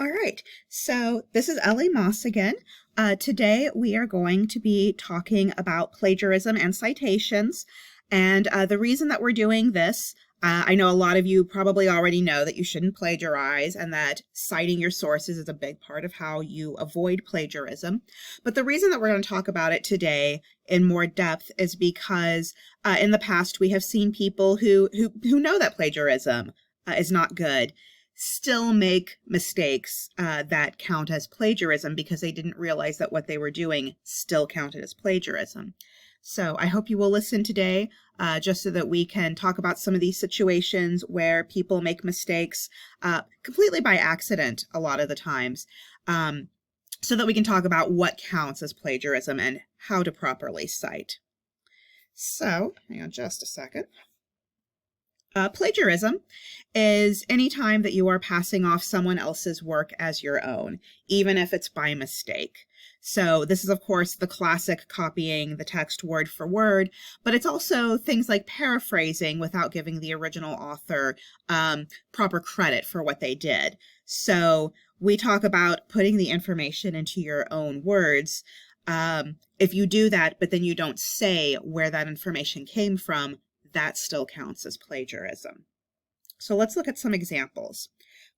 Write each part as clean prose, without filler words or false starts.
All right, so this is Ellie Moss again. Today we are going to be talking about plagiarism and citations. And the reason that we're doing this, I know a lot of you probably already know that you shouldn't plagiarize and that citing your sources is a big part of how you avoid plagiarism. But the reason that we're going to talk about it today in more depth is because in the past we have seen people who know that plagiarism is not good still make mistakes that count as plagiarism because they didn't realize that what they were doing still counted as plagiarism. So I hope you will listen today just so that we can talk about some of these situations where people make mistakes completely by accident a lot of the times, so that we can talk about what counts as plagiarism and how to properly cite. So hang on just a second. Plagiarism is any time that you are passing off someone else's work as your own, even if it's by mistake. So this is, of course, the classic copying the text word for word, but it's also things like paraphrasing without giving the original author proper credit for what they did. So we talk about putting the information into your own words. If you do that, but then you don't say where that information came from, that still counts as plagiarism. So let's look at some examples.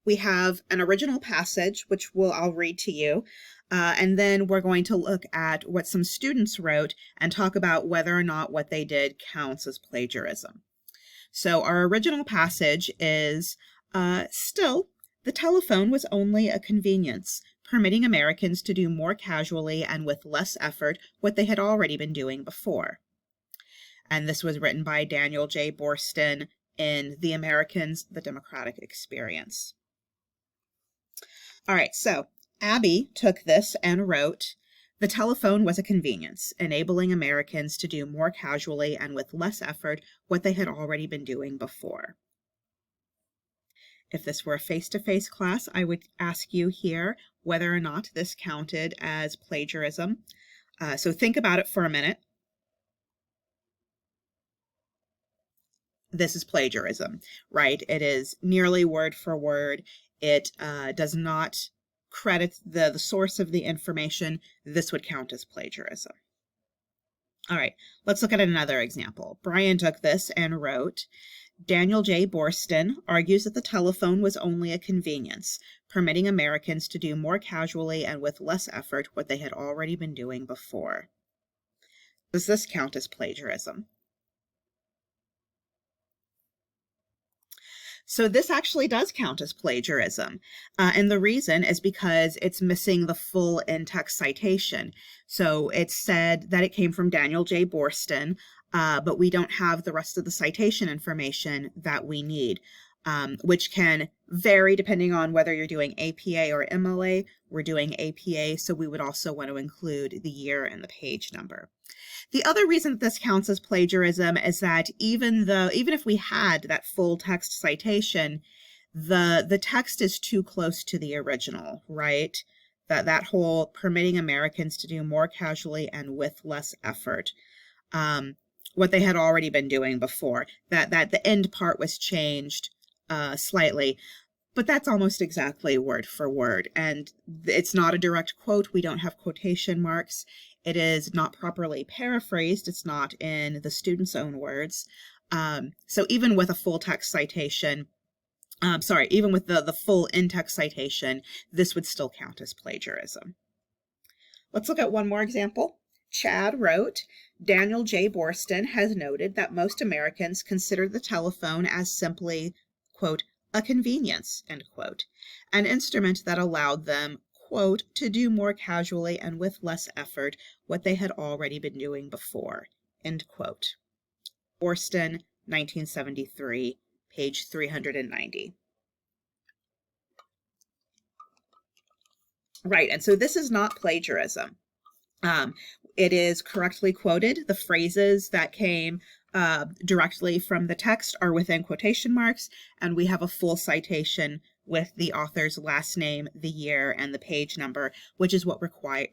We have an original passage, which I'll read to you, and then we're going to look at what some students wrote and talk about whether or not what they did counts as plagiarism. So our original passage is, still, the telephone was only a convenience, permitting Americans to do more casually and with less effort what they had already been doing before. And this was written by Daniel J. Borston in The Americans, the Democratic Experience. All right, so Abby took this and wrote, the telephone was a convenience, enabling Americans to do more casually and with less effort what they had already been doing before. If this were a face-to-face class, I would ask you here whether or not this counted as plagiarism. So think about it for a minute. This is plagiarism, right? It is nearly word for word. It does not credit the source of the information. This would count as plagiarism. All right, let's look at another example. Brian took this and wrote, Daniel J. Borston argues that the telephone was only a convenience, permitting Americans to do more casually and with less effort what they had already been doing before. Does this count as plagiarism? So this actually does count as plagiarism. And the reason is because it's missing the full in-text citation. So it said that it came from Daniel J. Borston, but we don't have the rest of the citation information that we need, which can vary depending on whether you're doing APA or MLA. We're doing APA, so we would also want to include the year and the page number. The other reason that this counts as plagiarism is that even if we had that full text citation, the text is too close to the original, right? That whole permitting Americans to do more casually and with less effort, what they had already been doing before, that the end part was changed slightly, but that's almost exactly word for word. And it's not a direct quote. We don't have quotation marks. It is not properly paraphrased. It's not in the student's own words. So even with a full text citation, even with the full in-text citation, this would still count as plagiarism. Let's look at one more example. Chad wrote, Daniel J. Borston has noted that most Americans consider the telephone as simply, quote, a convenience, end quote, an instrument that allowed them, quote, to do more casually and with less effort what they had already been doing before, end quote. Borston, 1973, page 390. Right, and so this is not plagiarism. It is correctly quoted. The phrases that came directly from the text are within quotation marks, and we have a full citation with the author's last name, the year, and the page number, which is what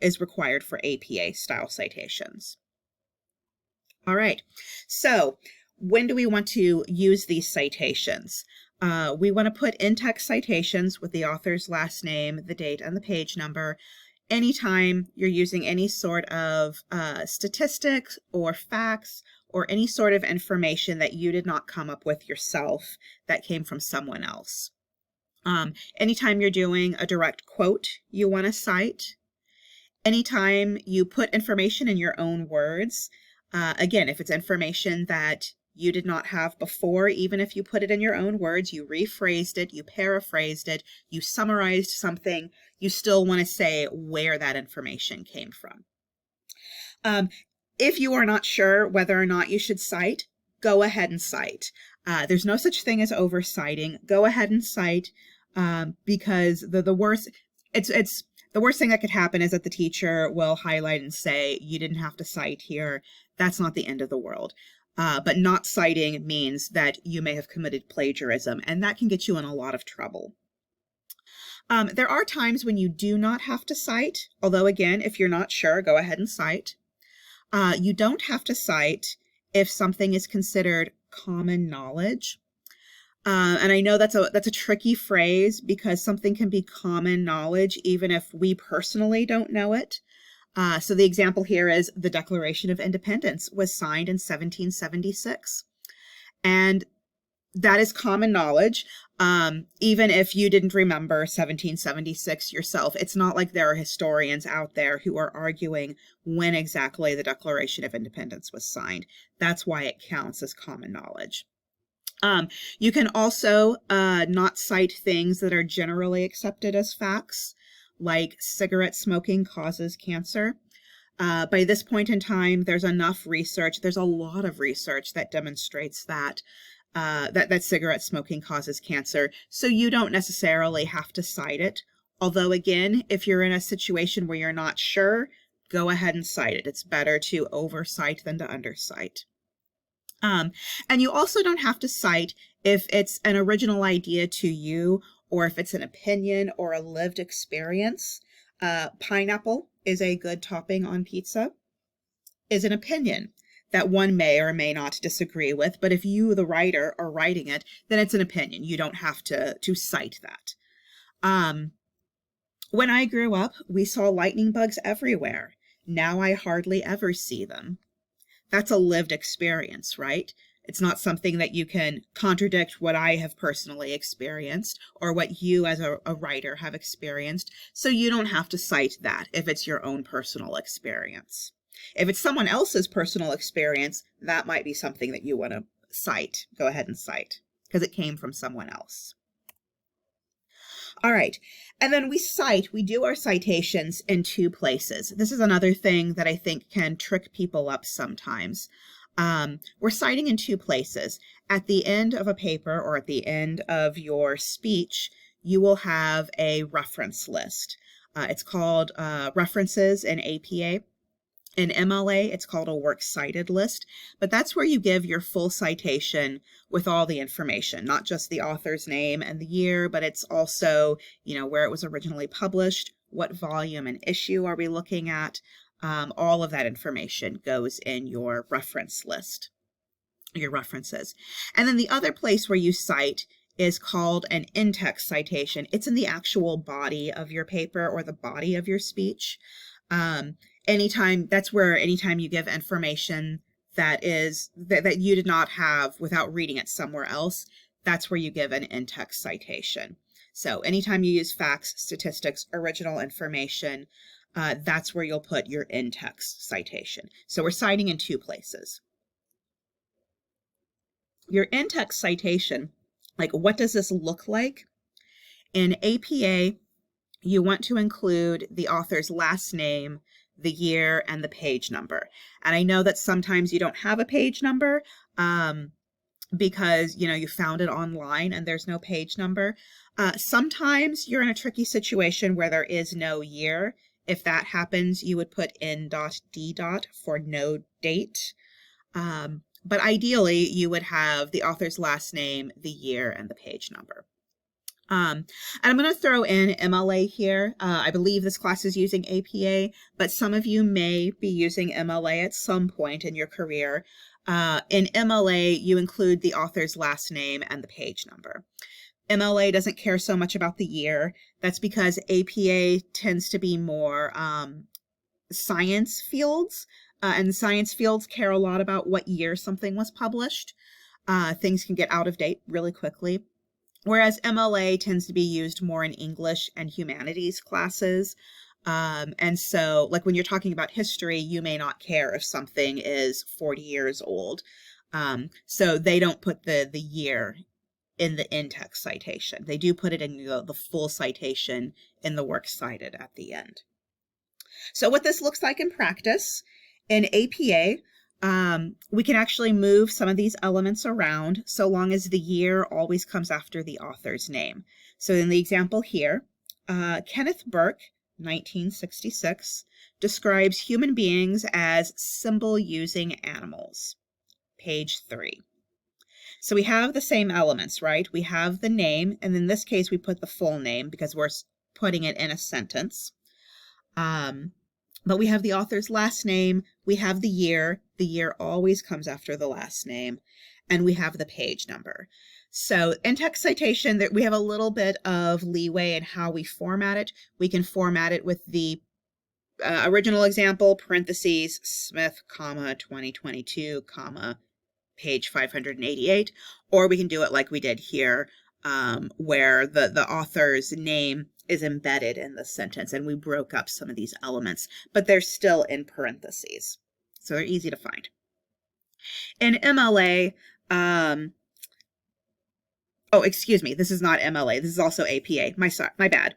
is required for APA style citations. All right, so when do we want to use these citations? We want to put in-text citations with the author's last name, the date, and the page number anytime you're using any sort of statistics or facts or any sort of information that you did not come up with yourself that came from someone else. Anytime you're doing a direct quote, you want to cite. Anytime you put information in your own words, again, if it's information that you did not have before, even if you put it in your own words, you rephrased it, you paraphrased it, you summarized something, you still want to say where that information came from. If you are not sure whether or not you should cite, go ahead and cite. There's no such thing as oversighting. Go ahead and cite, because the worst thing that could happen is that the teacher will highlight and say, you didn't have to cite here. That's not the end of the world. But not citing means that you may have committed plagiarism, and that can get you in a lot of trouble. There are times when you do not have to cite, although again, if you're not sure, go ahead and cite. You don't have to cite if something is considered common knowledge. And I know that's a tricky phrase, because something can be common knowledge even if we personally don't know it. So the example here is the Declaration of Independence was signed in 1776. And that is common knowledge, even if you didn't remember 1776 yourself. It's not like there are historians out there who are arguing when exactly the Declaration of Independence was signed. That's why it counts as common knowledge. You can also not cite things that are generally accepted as facts, like cigarette smoking causes cancer. By this point in time, there's enough research. There's a lot of research that demonstrates that that cigarette smoking causes cancer. So you don't necessarily have to cite it. Although, again, if you're in a situation where you're not sure, go ahead and cite it. It's better to oversight than to undercite. And you also don't have to cite if it's an original idea to you, or if it's an opinion or a lived experience. Pineapple is a good topping on pizza is an opinion that one may or may not disagree with. But if you, the writer, are writing it, then it's an opinion. You don't have to cite that. When I grew up, we saw lightning bugs everywhere. Now I hardly ever see them. That's a lived experience, right? It's not something that you can contradict what I have personally experienced or what you as a writer have experienced. So you don't have to cite that if it's your own personal experience. If it's someone else's personal experience, that might be something that you want to cite. Go ahead and cite, because it came from someone else. All right. And then we do our citations in two places. This is another thing that I think can trick people up sometimes. We're citing in two places. At the end of a paper or at the end of your speech, you will have a reference list. It's called references in APA. In MLA, it's called a works cited list, but that's where you give your full citation with all the information, not just the author's name and the year, but it's also, where it was originally published, what volume and issue are we looking at. All of that information goes in your reference list, your references. And then the other place where you cite is called an in-text citation. It's in the actual body of your paper or the body of your speech. Anytime you give information that you did not have without reading it somewhere else, that's where you give an in-text citation. So anytime you use facts, statistics, original information, that's where you'll put your in-text citation. So we're citing in two places. Your in-text citation, like what does this look like? In APA, you want to include the author's last name, the year, and the page number. And I know that sometimes you don't have a page number because, you found it online and there's no page number. Sometimes you're in a tricky situation where there is no year. If that happens, you would put n.d. for no date. But ideally, you would have the author's last name, the year, and the page number. And I'm going to throw in MLA here. I believe this class is using APA, but some of you may be using MLA at some point in your career. In MLA, you include the author's last name and the page number. MLA doesn't care so much about the year. That's because APA tends to be more science fields, and science fields care a lot about what year something was published. Things can get out of date really quickly. Whereas MLA tends to be used more in English and humanities classes. And so, like when you're talking about history, you may not care if something is 40 years old. So they don't put the year in the in-text citation. They do put it in the full citation in the works cited at the end. So what this looks like in practice, in APA, we can actually move some of these elements around so long as the year always comes after the author's name. So in the example here, Kenneth Burke, 1966, describes human beings as symbol-using animals. Page 3. So we have the same elements, right? We have the name, and in this case, we put the full name because we're putting it in a sentence. But we have the author's last name, we have the year always comes after the last name, and we have the page number. So in text citation, we have a little bit of leeway in how we format it. We can format it with the original example, parentheses, Smith, comma, 2022, comma, page 588, or we can do it like we did here, where the author's name is embedded in the sentence, and we broke up some of these elements, but they're still in parentheses, so they're easy to find. In MLA, oh, excuse me, this is not MLA, this is also APA, my bad.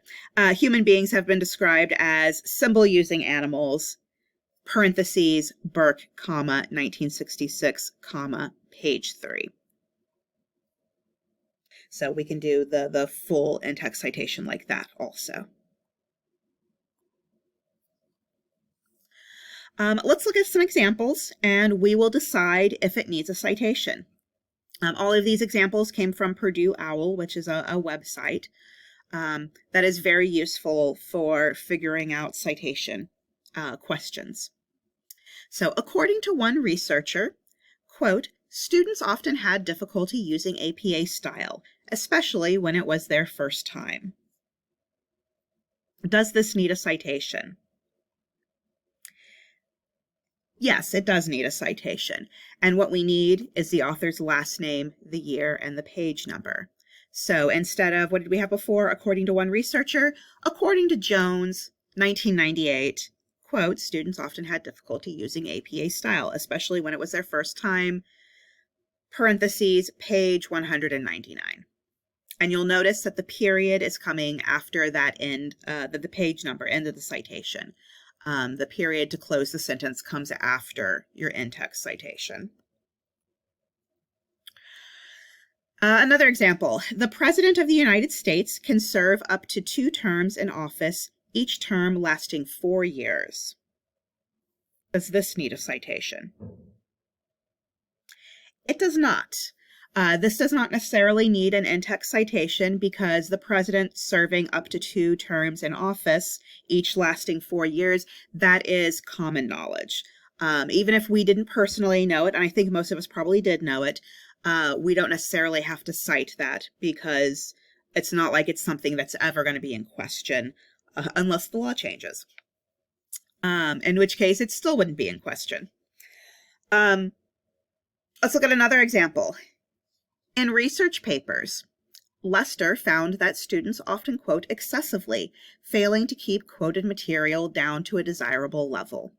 Human beings have been described as symbol-using animals, parentheses, Burke, comma, 1966, comma, page 3. So we can do the full in-text citation like that also. Let's look at some examples, and we will decide if it needs a citation. All of these examples came from Purdue OWL, which is a website that is very useful for figuring out citation questions. So according to one researcher, quote, students often had difficulty using APA style, especially when it was their first time. Does this need a citation? Yes, it does need a citation. And what we need is the author's last name, the year, and the page number. So instead of, what did we have before? According to one researcher, according to Jones, 1998, quote, students often had difficulty using APA style, especially when it was their first time, parentheses, page 199. And you'll notice that the period is coming after that end, the page number, end of the citation. The period to close the sentence comes after your in-text citation. Another example, the President of the United States can serve up to 2 terms in office, each term lasting 4 years. Does this need a citation? It does not. This does not necessarily need an in-text citation because the president serving up to 2 terms in office, each lasting 4 years, that is common knowledge. Even if we didn't personally know it, and I think most of us probably did know it, we don't necessarily have to cite that because it's not like it's something that's ever going to be in question unless the law changes, in which case it still wouldn't be in question. Let's look at another example. In research papers, Lester found that students often quote excessively, failing to keep quoted material down to a desirable level.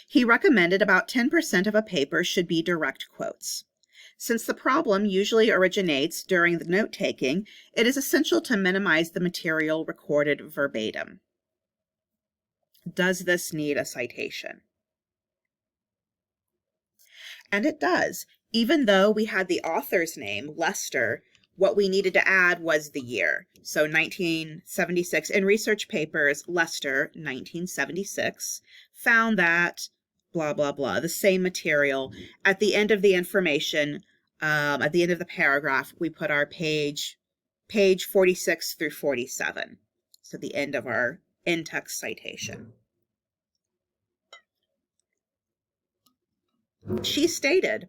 He recommended about 10% of a paper should be direct quotes. Since the problem usually originates during the note-taking, it is essential to minimize the material recorded verbatim. Does this need a citation? And it does. Even though we had the author's name, Lester, what we needed to add was the year. So 1976, in research papers, Lester, 1976, found that blah, blah, blah, the same material. At the end of the information, at the end of the paragraph, we put our page 46 through 47. So the end of our in-text citation. She stated,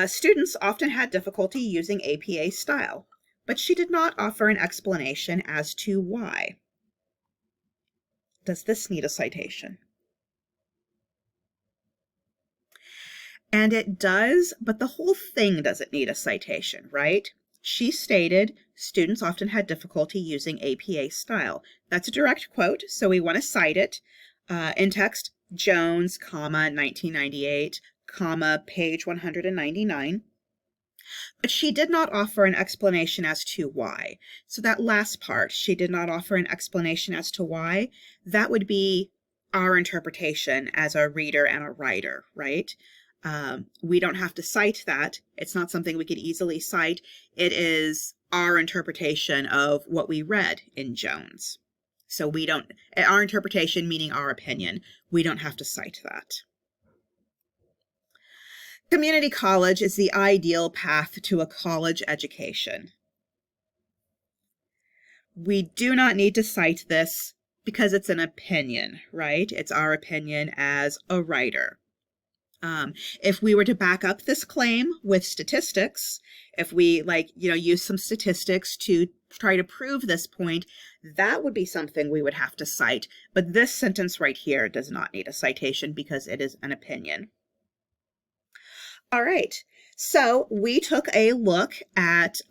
Students often had difficulty using APA style, but she did not offer an explanation as to why. Does this need a citation? And it does, but the whole thing doesn't need a citation, right? She stated students often had difficulty using APA style. That's a direct quote, so we want to cite it. In text, Jones, comma, 1998, comma, page 199. But she did not offer an explanation as to why. So that last part, she did not offer an explanation as to why, that would be our interpretation as a reader and a writer, right? We don't have to cite that. It's not something we could easily cite. It is our interpretation of what we read in Jones. So we don't, our interpretation meaning our opinion, we don't have to cite that. Community college is the ideal path to a college education. We do not need to cite this because it's an opinion, right? It's our opinion as a writer. If we were to back up this claim with statistics, if we use some statistics to try to prove this point, that would be something we would have to cite. But this sentence right here does not need a citation because it is an opinion. All right, so we took a look at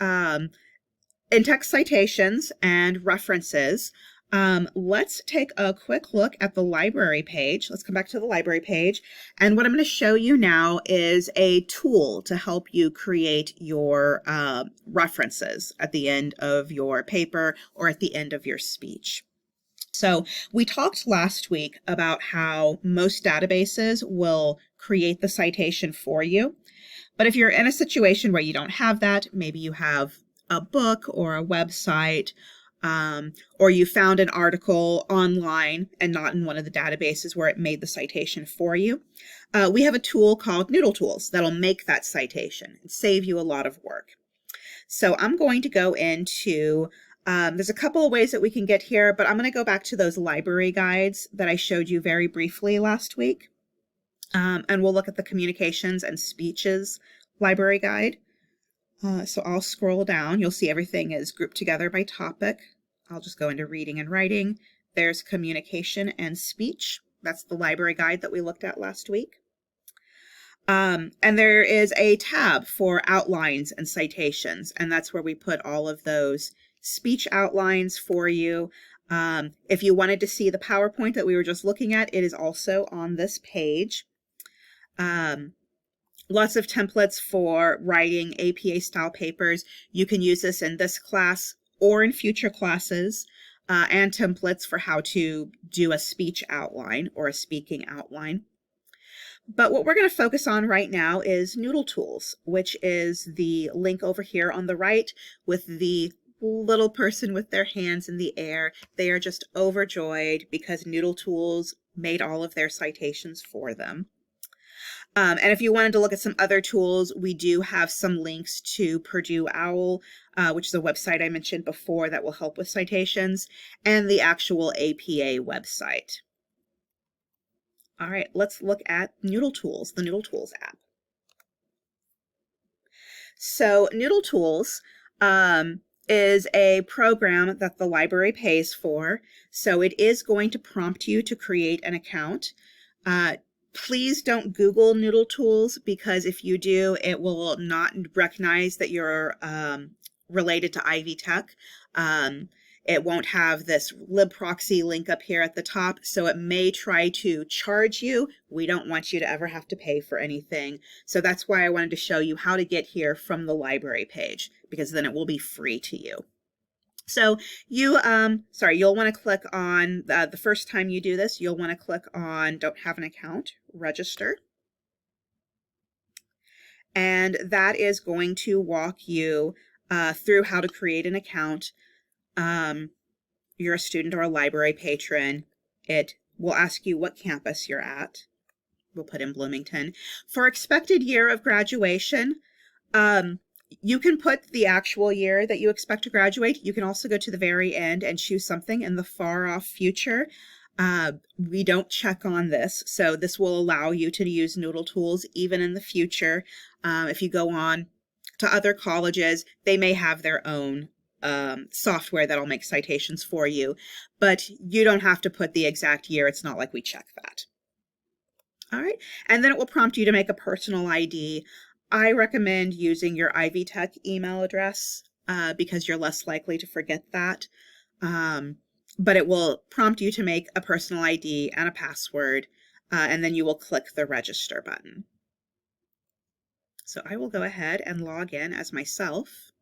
in-text citations and references. Let's take a quick look at the library page. Let's come back to the library page. And what I'm going to show you now is a tool to help you create your references at the end of your paper or at the end of your speech. So we talked last week about how most databases will create the citation for you. But if you're in a situation where you don't have that, maybe you have a book or a website, or you found an article online and not in one of the databases where it made the citation for you, we have a tool called Noodletools that'll make that citation and save you a lot of work. So I'm going to go into, there's a couple of ways that we can get here, but I'm going to go back to those library guides that I showed you very briefly last week. And we'll look at the communications and speeches library guide. So I'll scroll down. You'll see everything is grouped together by topic. I'll just go into reading and writing. There's communication and speech. That's the library guide that we looked at last week. And there is a tab for outlines and citations, and that's where we put all of those speech outlines for you. If you wanted to see the PowerPoint that we were just looking at, it is also on this page. Lots of templates for writing APA style papers. You can use this in this class or in future classes, and templates for how to do a speech outline or a speaking outline. But what we're going to focus on right now is Noodletools, which is the link over here on the right with the little person with their hands in the air. They are just overjoyed because Noodletools made all of their citations for them. And if you wanted to look at some other tools, we do have some links to Purdue OWL, which is a website I mentioned before that will help with citations, and the actual APA website. All right, let's look at Noodletools, the Noodletools app. So Noodletools is a program that the library pays for. So it is going to prompt you to create an account. Please don't Google Noodletools, because if you do, it will not recognize that you're related to Ivy Tech. It won't have this libproxy link up here at the top, so it may try to charge you. We don't want you to ever have to pay for anything. So that's why I wanted to show you how to get here from the library page, because then it will be free to you. So you'll want to click on, the first time you do this, you'll want to click on Don't Have an Account, Register. And that is going to walk you through how to create an account. You're a student or a library patron. It will ask you what campus you're at. We'll put in Bloomington. For expected year of graduation, you can put the actual year that you expect to graduate. You can also go to the very end and choose something in the far off future. We don't check on this, so this will allow you to use Noodletools even in the future. If you go on to other colleges, they may have their own software that'll make citations for you, but you don't have to put the exact year. It's not like we check that. All right, and then it will prompt you to make a personal ID. I recommend using your Ivy Tech email address because you're less likely to forget that. But it will prompt you to make a personal ID and a password, and then you will click the register button. So I will go ahead and log in as myself.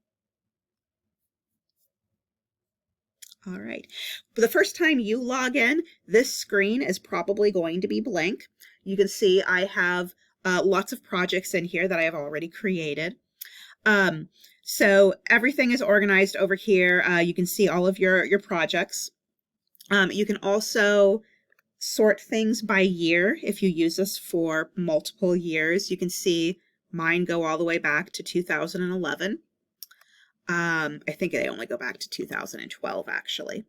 All right. For the first time you log in, this screen is probably going to be blank. You can see I have lots of projects in here that I have already created. So everything is organized over here. You can see all of your projects. You can also sort things by year if you use this for multiple years. You can see mine go all the way back to 2011. I think they only go back to 2012, actually.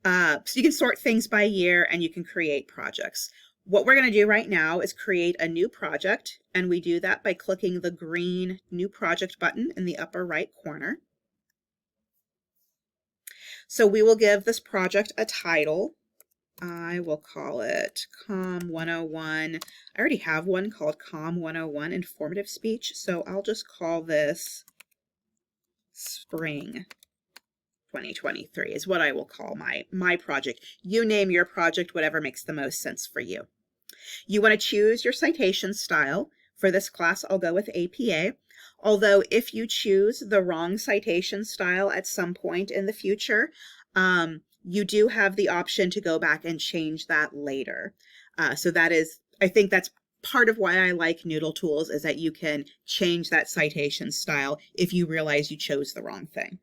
So you can sort things by year and you can create projects. What we're going to do right now is create a new project, and we do that by clicking the green New Project button in the upper right corner. So we will give this project a title. I will call it COMM 101. I already have one called COMM 101 Informative Speech, so I'll just call this Spring 2023 is what I will call my project. You name your project, whatever makes the most sense for you. You want to choose your citation style. For this class, I'll go with APA. Although if you choose the wrong citation style at some point in the future, you do have the option to go back and change that later. So that is, I think that's part of why I like Noodletools, is that you can change that citation style if you realize you chose the wrong thing.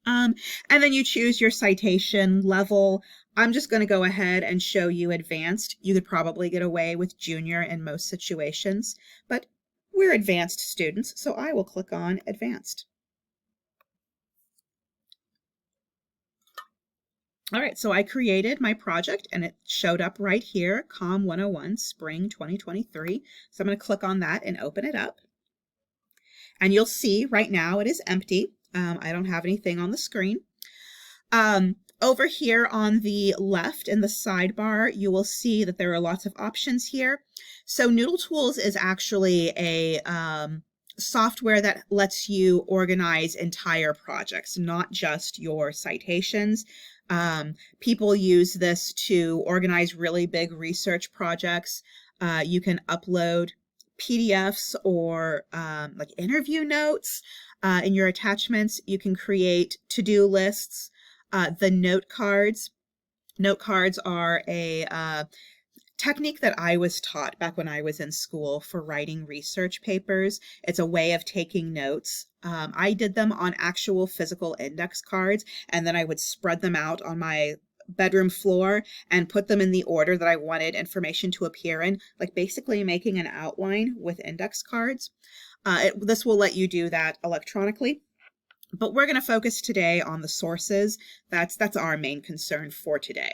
And then you choose your citation level. I'm just going to go ahead and show you advanced. You could probably get away with junior in most situations, but we're advanced students, so I will click on advanced. All right, so I created my project and it showed up right here, COMM 101 Spring 2023. So I'm going to click on that and open it up. And you'll see right now it is empty. I don't have anything on the screen. Over here on the left in the sidebar, you will see that there are lots of options here. So Noodletools is actually a software that lets you organize entire projects, not just your citations. People use this to organize really big research projects. You can upload PDFs or like interview notes in your attachments. You can create to-do lists. The note cards. Note cards are a technique that I was taught back when I was in school for writing research papers. It's a way of taking notes. I did them on actual physical index cards, and then I would spread them out on my bedroom floor and put them in the order that I wanted information to appear in, like basically making an outline with index cards. This will let you do that electronically. But we're going to focus today on the sources. That's our main concern for today.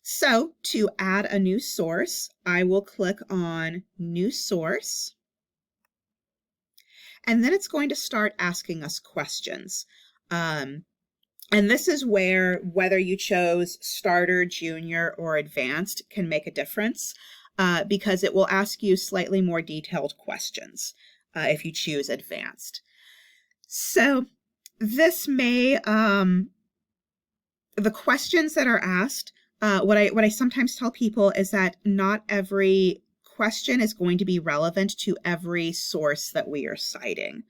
So to add a new source, I will click on New Source. And then it's going to start asking us questions. And this is where whether you chose starter, junior, or advanced can make a difference, because it will ask you slightly more detailed questions if you choose advanced. So this may, the questions that are asked, what I sometimes tell people is that not every question is going to be relevant to every source that we are citing.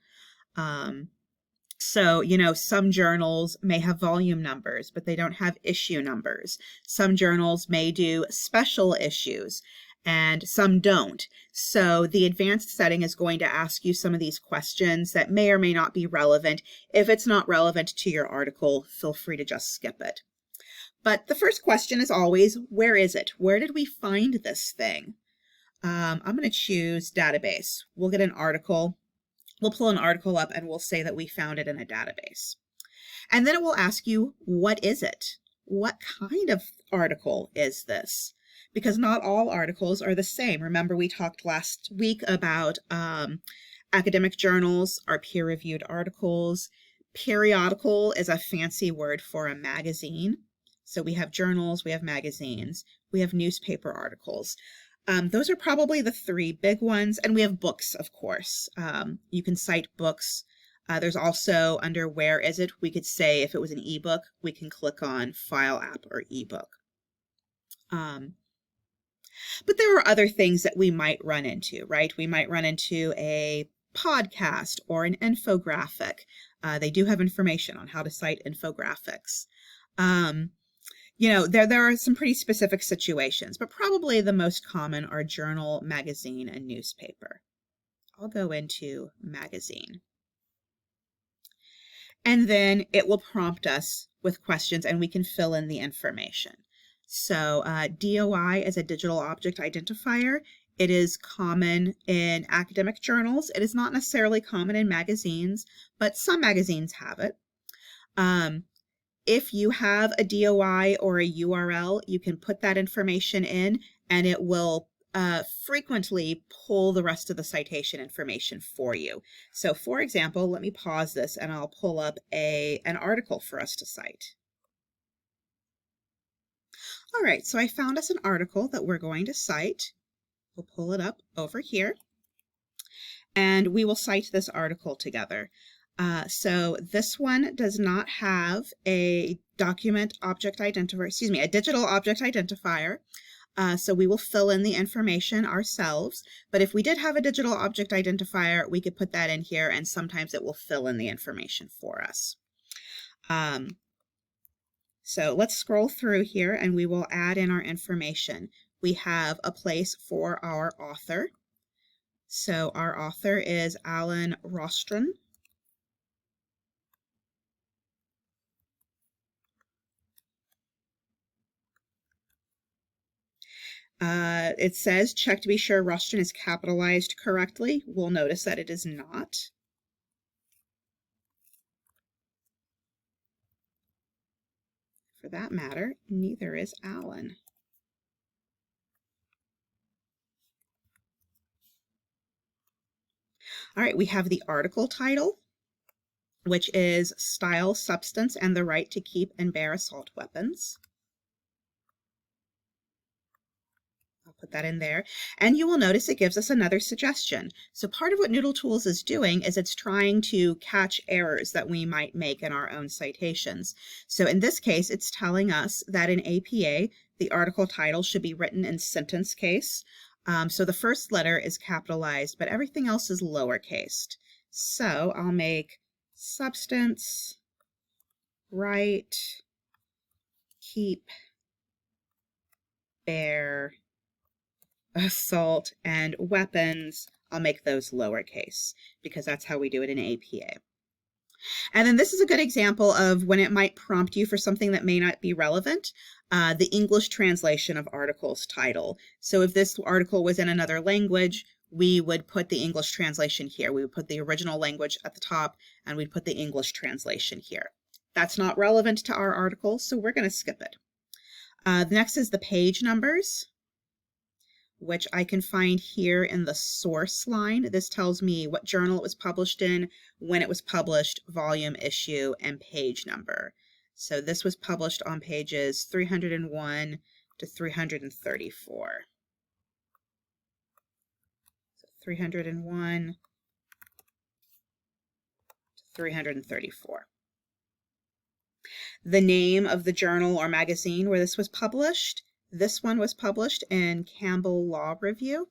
So, you know, some journals may have volume numbers, but they don't have issue numbers. Some journals may do special issues, and some don't. So the advanced setting is going to ask you some of these questions that may or may not be relevant. If it's not relevant to your article, feel free to just skip it. But the first question is always, where is it? Where did we find this thing? I'm going to choose database. We'll get an article. We'll pull an article up and we'll say that we found it in a database. And then it will ask you, what is it? what kind of article is this? Because not all articles are the same. Remember, we talked last week about academic journals are peer-reviewed articles. Periodical is a fancy word for a magazine. So we have journals, we have magazines, we have newspaper articles. Those are probably the three big ones. And we have books, of course. You can cite books. There's also under where is it, we could say if it was an ebook, we can click on file app or ebook. But there are other things that we might run into, right? We might run into a podcast or an infographic. They do have information on how to cite infographics. You know, there are some pretty specific situations, but probably the most common are journal, magazine, and newspaper. I'll go into magazine. And then it will prompt us with questions and we can fill in the information. So DOI is a digital object identifier. It is common in academic journals. It is not necessarily common in magazines, but some magazines have it. If you have a DOI or a URL, you can put that information in and it will frequently pull the rest of the citation information for you. So for example, let me pause this and I'll pull up an article for us to cite. All right, so I found us an article that we're going to cite. We'll pull it up over here and we will cite this article together. So this one does not have a document object identifier, a digital object identifier. So we will fill in the information ourselves. But if we did have a digital object identifier, we could put that in here and sometimes it will fill in the information for us. So let's scroll through here and we will add in our information. We have a place for our author. So our author is Alan Rostron. It says, check to be sure Rostron is capitalized correctly. We'll notice that it is not. For that matter, neither is Alan. All right, we have the article title, which is Style, Substance, and the Right to Keep and Bear Assault Weapons. I'll put that in there. And you will notice it gives us another suggestion. So part of what Noodletools is doing is it's trying to catch errors that we might make in our own citations. So in this case, it's telling us that in APA, the article title should be written in sentence case. So the first letter is capitalized, but everything else is lowercased. So I'll make substance, right, keep, bear, assault, and weapons. I'll make those lowercase because that's how we do it in APA. And then this is a good example of when it might prompt you for something that may not be relevant, the English translation of article's title. So if this article was in another language, we would put the English translation here. We would put the original language at the top and we'd put the English translation here. That's not relevant to our article, so we're going to skip it. The next is the page numbers, which I can find here in the source line. This tells me what journal it was published in, when it was published, volume, issue, and page number. So this was published on pages 301 to 334. So 301 to 334. The name of the journal or magazine where this was published. This one was published in Campbell Law Review.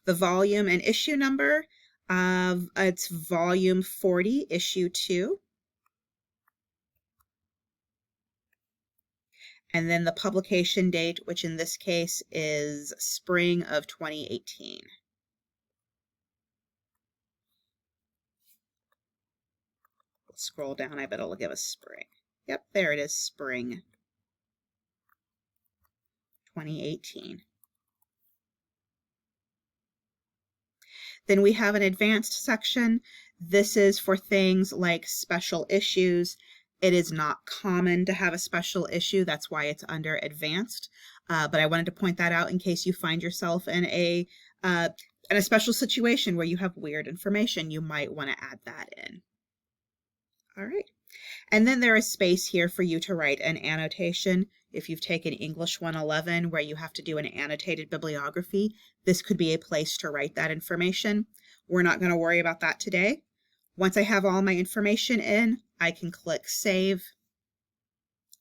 The volume and issue number of it's volume 40, issue 2. And then the publication date, which in this case is spring of 2018. Scroll down, I bet it'll give us spring. Yep, there it is, spring 2018. Then we have an advanced section. This is for things like special issues. It is not common to have a special issue. That's why it's under advanced. But I wanted to point that out in case you find yourself in a special situation where you have weird information. You might want to add that in. All right. And then there is space here for you to write an annotation. If you've taken English 111 where you have to do an annotated bibliography, this could be a place to write that information. We're not going to worry about that today. Once I have all my information in, I can click Save,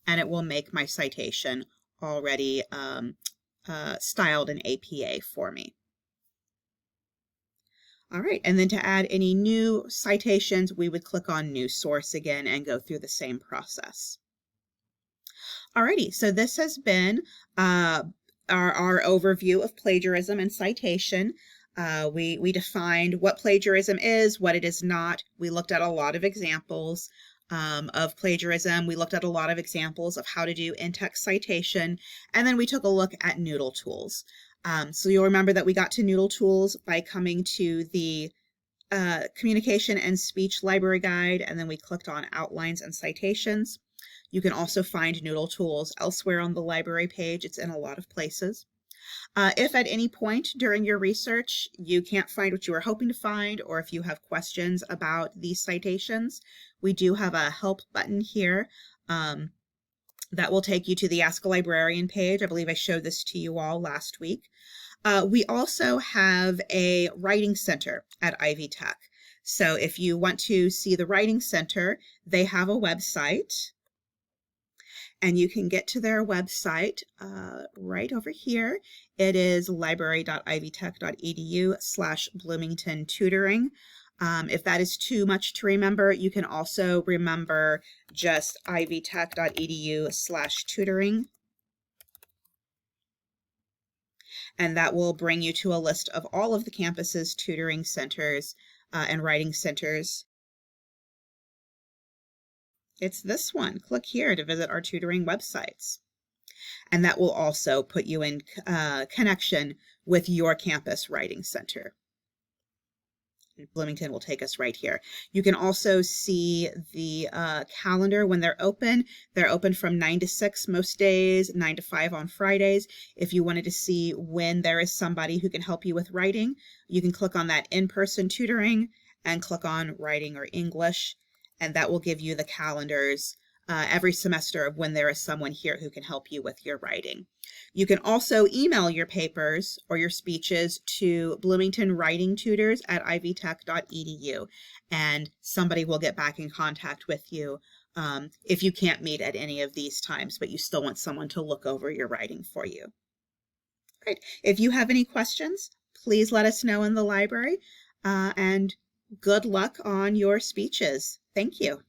and it will make my citation already styled in APA for me. All right, and then to add any new citations, we would click on New Source again and go through the same process. Alrighty, so this has been our overview of plagiarism and citation. We defined what plagiarism is, what it is not. We looked at a lot of examples of plagiarism. We looked at a lot of examples of how to do in-text citation, and then we took a look at Noodletools. So you'll remember that we got to Noodletools by coming to the Communication and Speech Library Guide, and then we clicked on Outlines and Citations. You can also find Noodletools elsewhere on the library page. It's in a lot of places. If at any point during your research you can't find what you were hoping to find, or if you have questions about these citations, we do have a help button here that will take you to the Ask a Librarian page. I believe I showed this to you all last week. We also have a writing center at Ivy Tech. So if you want to see the writing center, they have a website. And you can get to their website right over here. It is library.ivytech.edu/Bloomington tutoring. If that is too much to remember, you can also remember just ivytech.edu/tutoring. And that will bring you to a list of all of the campus's tutoring centers and writing centers. It's this one. Click here to visit our tutoring websites. And that will also put you in connection with your campus writing center. Bloomington will take us right here. You can also see the calendar when they're open. They're open from 9 to 6 most days, 9 to 5 on Fridays. If you wanted to see when there is somebody who can help you with writing, you can click on that in-person tutoring and click on writing or English. And that will give you the calendars every semester of when there is someone here who can help you with your writing. You can also email your papers or your speeches to Bloomington Writing Tutors at ivytech.edu, and somebody will get back in contact with you if you can't meet at any of these times, but you still want someone to look over your writing for you. Great. If you have any questions, please let us know in the library, and good luck on your speeches. Thank you.